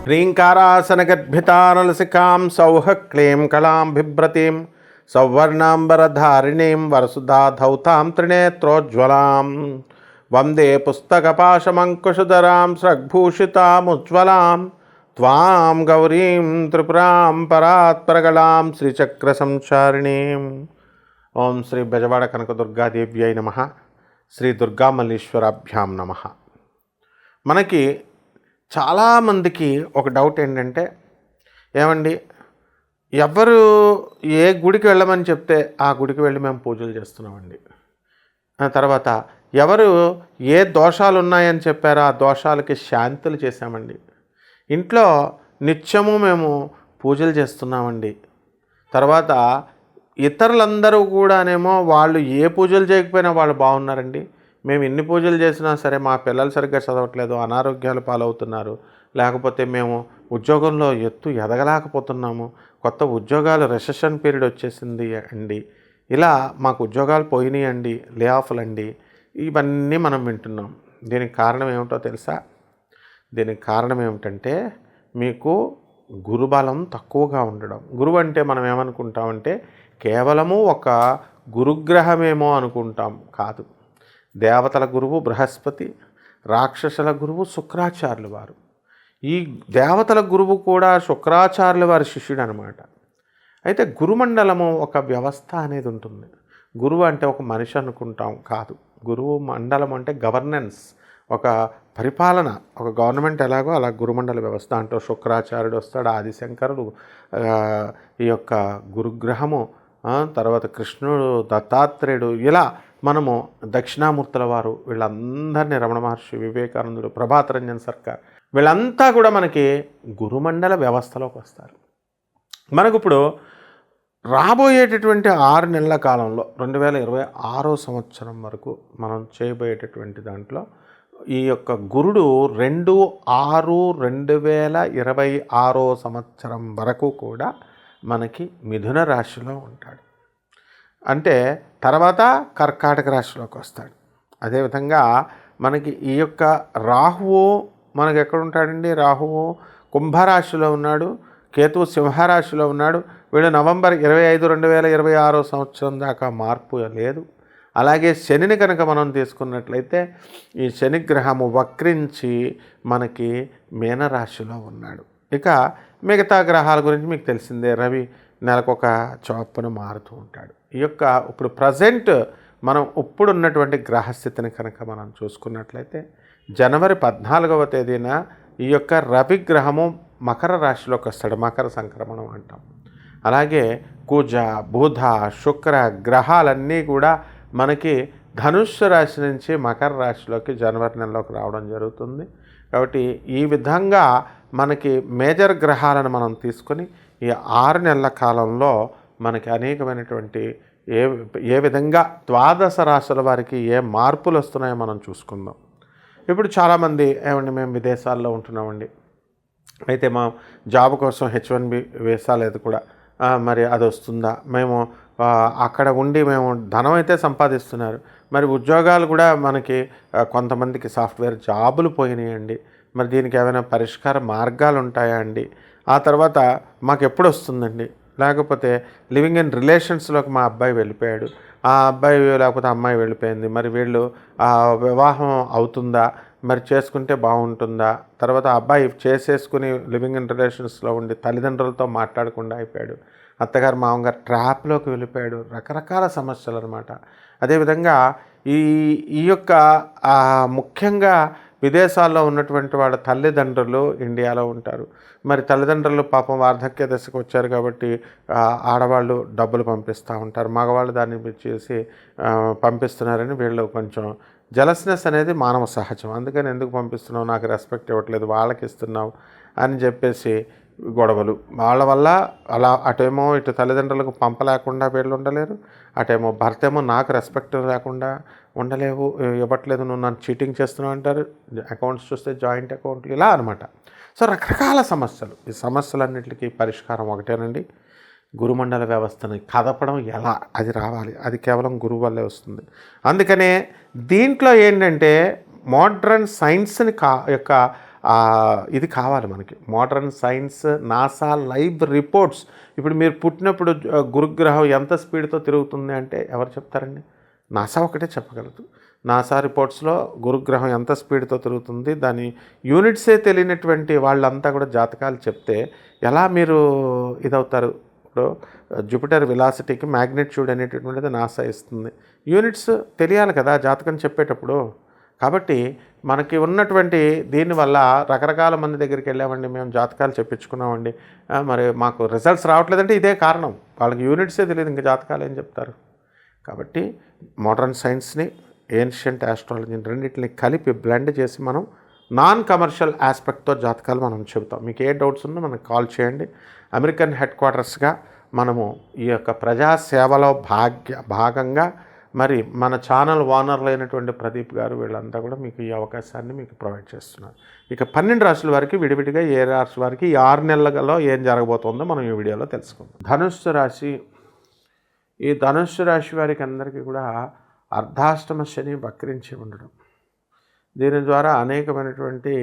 హ్రీంకారాసనగద్భితానలసికాం సౌహ క్లీం కళాం బిభ్రతీం సౌవర్ణాంబరధారిణీం వరసుధాధౌతాం త్రినేత్రోజ్వలాం వందే పుస్తకపాశమంకుశధరాం స్రగ్భూషితాముజ్వలాం త్వాం గౌరీం త్రిపురాం పరాత్పరగళాం శ్రీచక్రసంచారిణీం. ఓం శ్రీ బెజవాడ కనకదుర్గాదేవ్యై నమః. శ్రీ దుర్గామల్లీశ్వరాభ్యాం నమః. మనకి చాలామందికి ఒక డౌట్ ఏంటంటే, ఏమండి ఎవరు ఏ గుడికి వెళ్ళమని చెప్తే ఆ గుడికి వెళ్ళి మేము పూజలు చేస్తున్నామండి. తర్వాత ఎవరు ఏ దోషాలు ఉన్నాయని చెప్పారో ఆ దోషాలకి శాంతులు చేశామండి. ఇంట్లో నిత్యము మేము పూజలు చేస్తున్నామండి. తర్వాత ఇతరులందరూ కూడానేమో వాళ్ళు ఏ పూజలు చేయకపోయినా వాళ్ళు బాగున్నారండి. మేము ఎన్ని పూజలు చేసినా సరే మా పిల్లలు సరిగ్గా చదవట్లేదు, అనారోగ్యాలు పాలవుతున్నారు, లేకపోతే మేము ఉద్యోగంలో ఎదగలేకపోతున్నాము, కొత్త ఉద్యోగాలు రెసెషన్ పీరియడ్ వచ్చేసింది అండి, ఇలా మాకు ఉద్యోగాలు పోయినాయండి, లే ఆఫ్లు అండి, ఇవన్నీ మనం వింటున్నాం. దీనికి కారణం ఏమిటో తెలుసా? దీనికి కారణం ఏమిటంటే మీకు గురుబలం తక్కువగా ఉండడం. గురువు అంటే మనం ఏమనుకుంటామంటే కేవలము ఒక గురుగ్రహమేమో అనుకుంటాం. కాదు. దేవతల గురువు బృహస్పతి, రాక్షసుల గురువు శుక్రాచార్యులు వారు. ఈ దేవతల గురువు కూడా శుక్రాచార్యుల వారి శిష్యుడు అనమాట. అయితే గురుమండలము ఒక వ్యవస్థ అనేది ఉంటుంది. గురువు అంటే ఒక మనిషి అనుకుంటాం. కాదు. గురువు మండలం అంటే గవర్నెన్స్, ఒక పరిపాలన. ఒక గవర్నమెంట్ ఎలాగో అలా గురుమండల వ్యవస్థ. అంటూ శుక్రాచార్యుడు వస్తాడు, ఆదిశంకరుడు, ఈ యొక్క గురుగ్రహము, తర్వాత కృష్ణుడు, దత్తాత్రేయుడు, ఇలా మనము దక్షిణామూర్తుల వారు, వీళ్ళందరినీ రమణ మహర్షి, వివేకానందుడు, ప్రభాత్ రంజన్ సర్కార్, వీళ్ళంతా కూడా మనకి గురుమండల వ్యవస్థలోకి వస్తారు. మనకు ఇప్పుడు రాబోయేటటువంటి 6 నెలల కాలంలో 2026 సంవత్సరం వరకు మనం చేయబోయేటటువంటి దాంట్లో ఈ యొక్క గురుడు 2/6/2026 సంవత్సరం వరకు కూడా మనకి మిథున రాశిలో ఉంటాడు. అంటే తర్వాత కర్కాటక రాశిలోకి వస్తాడు. అదేవిధంగా మనకి ఈ యొక్క రాహువు మనకి ఎక్కడ ఉంటాడండి? రాహువు కుంభరాశిలో ఉన్నాడు, కేతువు సింహరాశిలో ఉన్నాడు. వీడు నవంబర్ 25, 2026 సంవత్సరం దాకా మార్పు లేదు. అలాగే శనిని కనుక మనం తీసుకున్నట్లయితే ఈ శనిగ్రహము వక్రించి మనకి మీనరాశిలో ఉన్నాడు. ఇక మిగతా గ్రహాల గురించి మీకు తెలిసిందే. రవి నెలకొక చొప్పున మారుతూ ఉంటాడు. ఈ యొక్క ఇప్పుడు ప్రజెంట్ మనం ఇప్పుడు ఉన్నటువంటి గ్రహస్థితిని కనుక మనం చూసుకున్నట్లయితే జనవరి 14వ తేదీన ఈ యొక్క రవి గ్రహము మకర రాశిలోకి వస్తాడు. మకర సంక్రమణం అంటాం. అలాగే కుజ, బుధ, శుక్ర గ్రహాలన్నీ కూడా మనకి ధనుస్సు రాశి నుంచి మకర రాశిలోకి జనవరి నెలలోకి రావడం జరుగుతుంది. కాబట్టి ఈ విధంగా మనకి మేజర్ గ్రహాలను మనం తీసుకొని ఈ 6 నెలల కాలంలో మనకి అనేకమైనటువంటి ఏ విధంగా ద్వాదశ రాశుల వారికి ఏ మార్పులు వస్తున్నాయో మనం చూసుకుందాం. ఇప్పుడు చాలామంది ఏమండి మేము విదేశాల్లో ఉంటున్నామండి, అయితే మా జాబ్ కోసం H1B వీసా లేదు కూడా, మరి అది వస్తుందా? మేము అక్కడ ఉండి మేము ధనం అయితే సంపాదిస్తున్నారు, మరి ఉద్యోగాలు కూడా మనకి కొంతమందికి సాఫ్ట్వేర్ జాబులు పోయినాయండి, మరి దీనికి ఏమైనా పరిష్కార మార్గాలు ఉంటాయా అండి? ఆ తర్వాత మాకు ఎప్పుడు వస్తుందండి? లేకపోతే లివింగ్ ఇన్ రిలేషన్స్లోకి మా అబ్బాయి వెళ్ళిపోయాడు, ఆ అబ్బాయి లేకపోతే అమ్మాయి వెళ్ళిపోయింది, మరి వీళ్ళు వివాహం అవుతుందా? మరి చేసుకుంటే బాగుంటుందా? తర్వాత అబ్బాయి చేసేసుకుని లివింగ్ ఇన్ రిలేషన్స్లో ఉండి తల్లిదండ్రులతో మాట్లాడకుండా అయిపోయాడు, అత్తగారు మామగారు ట్రాప్లోకి వెళ్ళిపోయాడు. రకరకాల సమస్యలు అనమాట. అదేవిధంగా ఈ యొక్క ముఖ్యంగా విదేశాల్లో ఉన్నటువంటి వాళ్ళ తల్లిదండ్రులు ఇండియాలో ఉంటారు. మరి తల్లిదండ్రులు పాపం వార్ధక్య దశకు వచ్చారు కాబట్టి ఆడవాళ్ళు డబ్బులు పంపిస్తూ ఉంటారు, మగవాళ్ళు దాన్ని చేసి పంపిస్తున్నారని వీళ్ళు కొంచెం జలస్నెస్ అనేది మానవ సహజం. అందుకని ఎందుకు పంపిస్తున్నావు, నాకు రెస్పెక్ట్ ఇవ్వట్లేదు, వాళ్ళకి ఇస్తున్నావు అని చెప్పేసి గొడవలు. వాళ్ళ వల్ల అలా అటేమో ఇటు తల్లిదండ్రులకు పంపలేకుండా వీళ్ళు ఉండలేరు, అటేమో భర్త ఏమో నాకు రెస్పెక్ట్ లేకుండా ఉండలేవు, ఇవ్వట్లేదు, నువ్వు నన్ను చీటింగ్ చేస్తున్నావు అంటారు. అకౌంట్స్ చూస్తే జాయింట్ అకౌంట్లు, ఇలా అనమాట. సో రకరకాల సమస్యలు. ఈ సమస్యలన్నింటికి పరిష్కారం ఒకటేనండి, గురుమండల వ్యవస్థని కదపడం ఎలా, అది రావాలి. అది కేవలం గురువు వల్లే వస్తుంది. అందుకనే దీంట్లో ఏంటంటే మోడ్రన్ సైన్స్ని యొక్క ఇది కావాలి మనకి. Modern science, NASA live reports. ఇప్పుడు మీరు పుట్టినప్పుడు గురుగ్రహం ఎంత స్పీడ్తో తిరుగుతుంది అంటే ఎవరు చెప్తారండి? నాసా ఒకటే చెప్పగలదు. నాసా రిపోర్ట్స్లో గురుగ్రహం ఎంత స్పీడ్తో తిరుగుతుంది, దాని యూనిట్సే తెలియనటువంటి వాళ్ళంతా కూడా జాతకాలు చెప్తే ఎలా మీరు ఇదవుతారు? ఇప్పుడు జూపిటర్ వెలాసిటీకి మ్యాగ్నిట్యూడ్ అనేటటువంటిది నాసా ఇస్తుంది. యూనిట్స్ తెలియాలి కదా జాతకం చెప్పేటప్పుడు. కాబట్టి మనకి ఉన్నటువంటి దీనివల్ల రకరకాల మంది దగ్గరికి వెళ్ళామండి, మేము జాతకాలు చెప్పించుకున్నామండి, మరి మాకు రిజల్ట్స్ రావట్లేదంటే ఇదే కారణం. వాళ్ళకి యూనిట్సే తెలియదు, ఇంకా జాతకాలు ఏం చెప్తారు? కాబట్టి మోడర్న్ సైన్స్ని, ఏన్షియంట్ ఆస్ట్రాలజీని రెండింటిని కలిపి బ్లెండ్ చేసి మనం నాన్ కమర్షియల్ ఆస్పెక్ట్తో జాతకాలు మనం చెబుతాం. మీకు ఏ డౌట్స్ ఉన్నా మనకు కాల్ చేయండి. అమెరికన్ హెడ్ క్వార్టర్స్గా మనము ఈ యొక్క ప్రజాసేవలో భాగంగా మరి మన ఛానల్ ఓనర్లు అయినటువంటి ప్రదీప్ గారు వీళ్ళంతా కూడా మీకు ఈ అవకాశాన్ని మీకు ప్రొవైడ్ చేస్తున్నారు. ఇక 12 రాశుల వారికి విడివిడిగా ఏ రాశి వారికి ఈ 6 నెలలలో ఏం జరగబోతుందో మనం ఈ వీడియోలో తెలుసుకుందాం. ధనుస్సు రాశి. ఈ ధనుస్సు రాశి వారికి అందరికీ కూడా అర్ధాష్టమ శని వక్రించి ఉండడం, దీని ద్వారా అనేకమైనటువంటి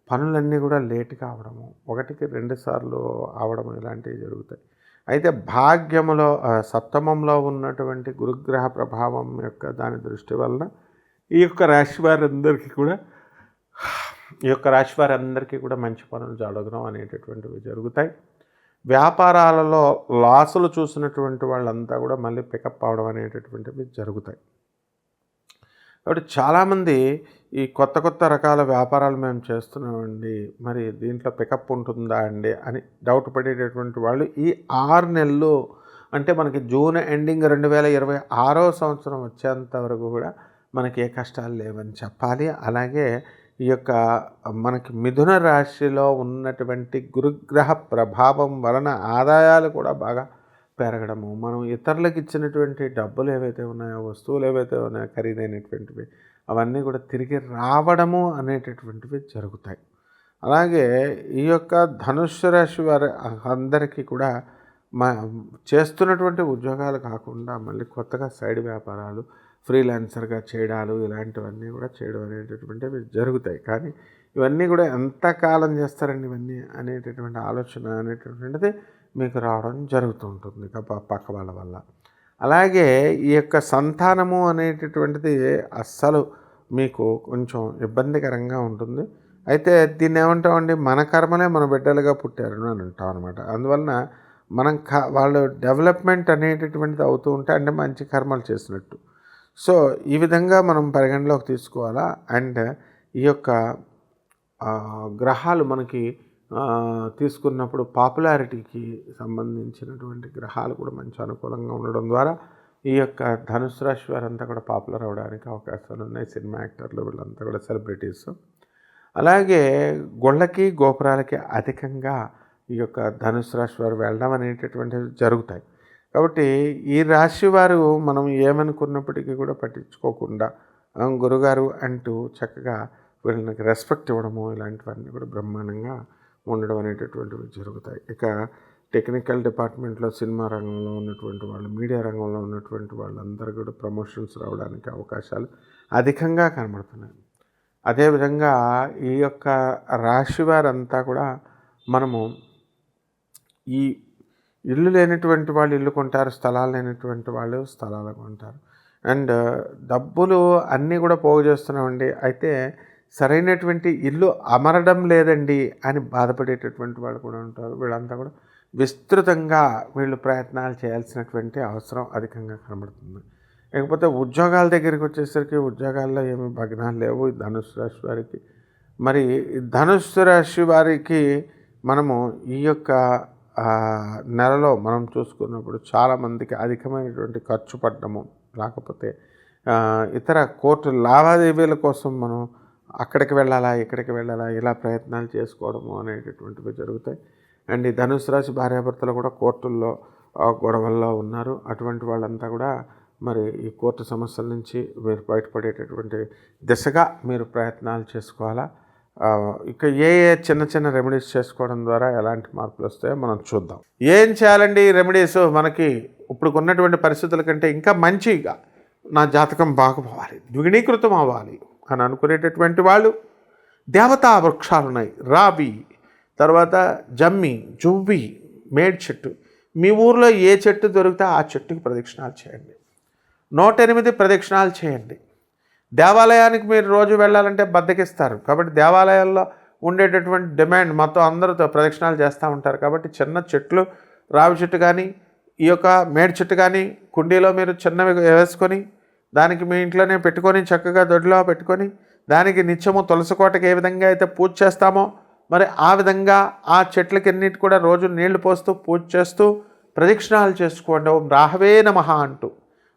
పనులన్నీ కూడా లేటుగా అవడము, 1కి 2 సార్లు అవడము ఇలాంటివి జరుగుతాయి. అయితే భాగ్యములో సప్తమంలో ఉన్నటువంటి గురుగ్రహ ప్రభావం యొక్క దాని దృష్టి వలన ఈ యొక్క రాశి వారందరికీ కూడా మంచి పనులు జరగడం అనేటటువంటివి జరుగుతాయి. వ్యాపారాలలో లాసులు చూసినటువంటి వాళ్ళంతా కూడా మళ్ళీ పికప్ అవడం అనేటటువంటివి జరుగుతాయి. కాబట్టి చాలామంది ఈ కొత్త రకాల వ్యాపారాలు మేము చేస్తున్నామండి, మరి దీంట్లో పికప్ ఉంటుందా అండి అని డౌట్ పడేటటువంటి వాళ్ళు ఈ 6 నెలలు అంటే మనకి జూన్ ఎండింగ్ 2026వ సంవత్సరం వచ్చేంత వరకు కూడా మనకి ఏ కష్టాలు లేవని చెప్పాలి. అలాగే ఈ యొక్క మనకి మిథున రాశిలో ఉన్నటువంటి గురుగ్రహ ప్రభావం వలన ఆదాయాలు కూడా బాగా పెరగడము, మనం ఇతరులకు ఇచ్చినటువంటి డబ్బులు ఏవైతే ఉన్నాయో, వస్తువులు ఏవైతే ఉన్నాయో ఖరీదైనటువంటివి, అవన్నీ కూడా తిరిగి రావడము అనేటటువంటివి జరుగుతాయి. అలాగే ఈ యొక్క ధనుస్సు రాశి వారి అందరికీ కూడా చేస్తున్నటువంటి ఉద్యోగాలు కాకుండా మళ్ళీ కొత్తగా సైడ్ వ్యాపారాలు, ఫ్రీలాన్సర్గా చేయడాలు ఇలాంటివన్నీ కూడా చేయడం అనేటటువంటివి జరుగుతాయి. కానీ ఇవన్నీ కూడా ఎంతకాలం చేస్తారండి ఇవన్నీ అనేటటువంటి ఆలోచన అనేటటువంటిది మీకు రావడం జరుగుతూ ఉంటుంది పక్క వాళ్ళ వల్ల. అలాగే ఈ యొక్క సంతానము అనేటటువంటిది అస్సలు మీకు కొంచెం ఇబ్బందికరంగా ఉంటుంది. అయితే దీన్ని ఏమంటామండి, మన కర్మలే మన బిడ్డలుగా పుట్టారు అని అంటాం అనమాట. అందువలన మనం వాళ్ళు డెవలప్మెంట్ అనేటటువంటిది అవుతూ ఉంటే అంటే మంచి కర్మలు చేసినట్టు. సో ఈ విధంగా మనం పరిగణలోకి తీసుకోవాలా. అండ్ ఈ యొక్క గ్రహాలు మనకి తీసుకున్నప్పుడు పాపులారిటీకి సంబంధించినటువంటి గ్రహాలు కూడా మంచి అనుకూలంగా ఉండడం ద్వారా ఈ యొక్క ధనుసు రాశి వారంతా కూడా పాపులర్ అవ్వడానికి అవకాశాలు ఉన్నాయి. సినిమా యాక్టర్లు వీళ్ళంతా కూడా సెలబ్రిటీస్. అలాగే గుళ్ళకి గోపురాలకి అధికంగా ఈ యొక్క ధనుసు రాశి వారు వెళ్ళడం అనేటటువంటివి జరుగుతాయి. కాబట్టి ఈ రాశి వారు మనం ఏమనుకున్నప్పటికీ కూడా పట్టించుకోకుండా గురుగారు అంటూ చక్కగా వీళ్ళకి రెస్పెక్ట్ ఇవ్వడము ఇలాంటివన్నీ కూడా బ్రహ్మాండంగా ఉండడం అనేటటువంటివి జరుగుతాయి. ఇక టెక్నికల్ డిపార్ట్మెంట్లో, సినిమా రంగంలో ఉన్నటువంటి వాళ్ళు, మీడియా రంగంలో ఉన్నటువంటి వాళ్ళందరూ కూడా ప్రమోషన్స్ రావడానికి అవకాశాలు అధికంగా కనబడుతున్నాయి. అదేవిధంగా ఈ యొక్క రాశి వారంతా కూడా మనము ఈ ఇల్లు లేనటువంటి వాళ్ళు ఇల్లు కొంటారు, స్థలాలు లేనటువంటి వాళ్ళు స్థలాలు కొంటారు. అండ్ డబ్బులు అన్నీ కూడా పోగు చేస్తున్నామండి, అయితే సరైనటువంటి ఇల్లు అమరడం లేదండి అని బాధపడేటటువంటి వాళ్ళు కూడా ఉంటారు. వీళ్ళంతా కూడా విస్తృతంగా వీళ్ళు ప్రయత్నాలు చేయాల్సినటువంటి అవసరం అధికంగా కనబడుతుంది. లేకపోతే ఉద్యోగాల దగ్గరికి వచ్చేసరికి ఉద్యోగాల్లో ఏమి భగ్నాలు లేవు ధనుస్సు రాశి వారికి. మరి ధనుస్సు రాశి వారికి మనము ఈ యొక్క నెలలో మనం చూసుకున్నప్పుడు చాలామందికి అధికమైనటువంటి ఖర్చు పడ్డము, లేకపోతే ఇతర కోర్టు లావాదేవీల కోసం మనం అక్కడికి వెళ్ళాలా ఇక్కడికి వెళ్ళాలా ఇలా ప్రయత్నాలు చేసుకోవడము అనేటటువంటివి జరుగుతాయి. అండ్ ఈ ధనుసు రాశి భార్యాభర్తలు కూడా కోర్టుల్లో గొడవల్లో ఉన్నారు. అటువంటి వాళ్ళంతా కూడా మరి ఈ కోర్టు సమస్యల నుంచి మీరు బయటపడేటటువంటి దిశగా మీరు ప్రయత్నాలు చేసుకోవాలా. ఇక ఏ చిన్న రెమెడీస్ చేసుకోవడం ద్వారా ఎలాంటి మార్పులు వస్తాయో మనం చూద్దాం. ఏం చేయాలండి ఈ రెమెడీస్? మనకి ఇప్పుడు ఉన్నటువంటి పరిస్థితుల కంటే ఇంకా మంచిగా నా జాతకం బాగుపోవాలి, ద్విగుణీకృతం అవ్వాలి అని అనుకునేటటువంటి వాళ్ళు దేవతా వృక్షాలు ఉన్నాయి. రావి, తర్వాత జమ్మి, జువ్వి, మేడ్ చెట్టు. మీ ఊర్లో ఏ చెట్టు దొరికితే ఆ చెట్టుకి ప్రదక్షిణాలు చేయండి. 108 ప్రదక్షిణాలు చేయండి. దేవాలయానికి మీరు రోజు వెళ్ళాలంటే బద్దకిస్తారు. కాబట్టి దేవాలయాల్లో ఉండేటటువంటి డిమాండ్ మొత్తం అందరూ ప్రదక్షిణాలు చేస్తూ ఉంటారు. కాబట్టి చిన్న చెట్లు, రావి చెట్టు కానీ, ఈ యొక్క మేడి చెట్టు కానీ కుండీలో మీరు చిన్నవి వేసుకొని దానికి మీ ఇంట్లోనే పెట్టుకొని, చక్కగా దొడ్లో పెట్టుకొని, దానికి నిత్యము తులసి కోటకి ఏ విధంగా అయితే పూజ చేస్తామో మరి ఆ విధంగా ఆ చెట్లకి అన్నిటి కూడా రోజు నీళ్లు పోస్తూ పూజ చేస్తూ ప్రదక్షిణాలు చేసుకోండి. ఓం రాహవే నమః అంటూ,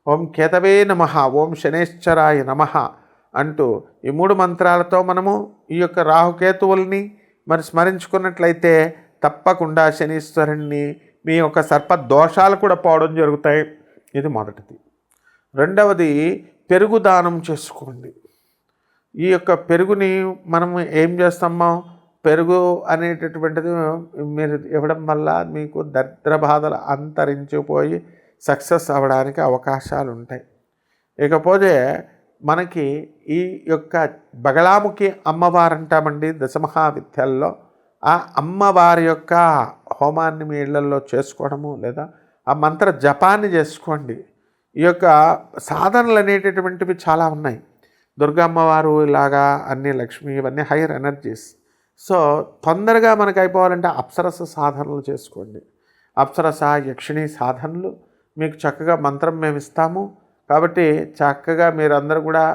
ఓం కేతవే నమః, ఓం శనేశ్వరాయ నమః అంటూ ఈ 3 మంత్రాలతో మనము ఈ యొక్క రాహుకేతువుల్ని మరి స్మరించుకున్నట్లయితే తప్పకుండా శనీశ్వరుణ్ణి మీ యొక్క సర్ప దోషాలు కూడా పోవడం జరుగుతాయి. ఇది మొదటిది. రెండవది, పెరుగు దానం చేసుకోండి. ఈ యొక్క పెరుగుని మనం ఏం చేస్తామో, పెరుగు అనేటటువంటిది మీరు ఇవ్వడం వల్ల మీకు దరిద్ర బాధలు అంతరించిపోయి సక్సెస్ అవ్వడానికి అవకాశాలు ఉంటాయి. ఇకపోతే మనకి ఈ యొక్క బగళాముఖి అమ్మవారు అంటామండి దశమహావిద్యల్లో. ఆ అమ్మవారి యొక్క హోమాన్ని మీ ఇళ్లలో చేసుకోవడము లేదా ఆ మంత్ర జపాన్ని చేసుకోండి. ఈ యొక్క సాధనలు అనేటటువంటివి చాలా ఉన్నాయి. దుర్గమ్మవారు ఇలాగా అన్ని లక్ష్మి, ఇవన్నీ హైయర్ ఎనర్జీస్. సో తొందరగా మనకు అయిపోవాలంటే అప్సరస సాధనలు చేసుకోండి. అప్సరస, యక్షిణి సాధనలు మీకు చక్కగా మంత్రం మేము ఇస్తాము. కాబట్టి చక్కగా మీరందరూ కూడా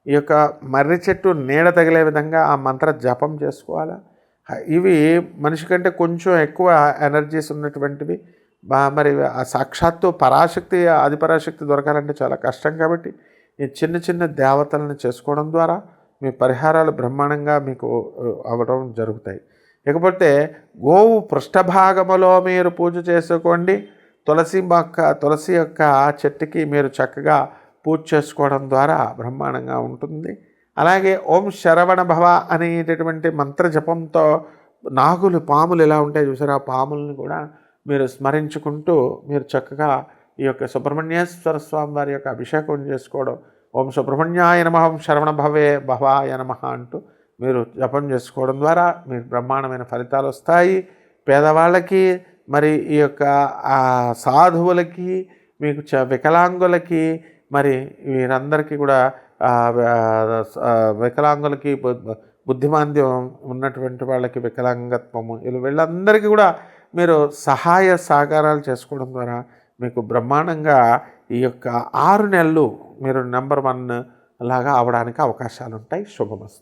ఈ యొక్క మర్రి చెట్టు నీడ తగిలే విధంగా ఆ మంత్ర జపం చేసుకోవాలా. ఇవి మనిషి కంటే కొంచెం ఎక్కువ ఎనర్జీస్ ఉన్నటువంటివి. మరి ఆ సాక్షాత్తు పరాశక్తి, ఆదిపరాశక్తి దొరకాలంటే చాలా కష్టం. కాబట్టి ఈ చిన్న చిన్న దేవతలను చేసుకోవడం ద్వారా మీ పరిహారాలు బ్రహ్మాండంగా మీకు అవ్వడం జరుగుతాయి. ఇకపోతే గోవు పృష్ఠభాగములో మీరు పూజ చేసుకోండి. తులసి యొక్క చెట్టుకి మీరు చక్కగా పూజ చేసుకోవడం ద్వారా బ్రహ్మాండంగా ఉంటుంది. అలాగే ఓం శరవణ భవ అనేటటువంటి మంత్రజపంతో నాగులు, పాములు ఎలా ఉంటాయి చూసారు, ఆ పాములను కూడా మీరు స్మరించుకుంటూ మీరు చక్కగా ఈ యొక్క సుబ్రహ్మణ్యేశ్వర స్వామి వారి యొక్క అభిషేకం చేసుకోవడం, ఓం సుబ్రహ్మణ్యాయ నమః, ఓం శరవణ భవాయ నమః అంటూ మీరు జపం చేసుకోవడం ద్వారా మీరు బ్రహ్మాండమైన ఫలితాలు వస్తాయి. పేదవాళ్ళకి, మరి ఈ యొక్క సాధువులకి, మీకు వికలాంగులకి, మరి వీరందరికీ కూడా వికలాంగులకి, బుద్ధిమాంద్యం ఉన్నటువంటి వాళ్ళకి వికలాంగత్వము, వీళ్ళందరికీ కూడా మీరు సహాయ సహకారాలు చేసుకోవడం ద్వారా మీకు బ్రహ్మాండంగా ఈ యొక్క 6 నెలలు మీరు నెంబర్ 1 లాగా అవడానికి అవకాశాలు ఉంటాయి. శుభమస్తు.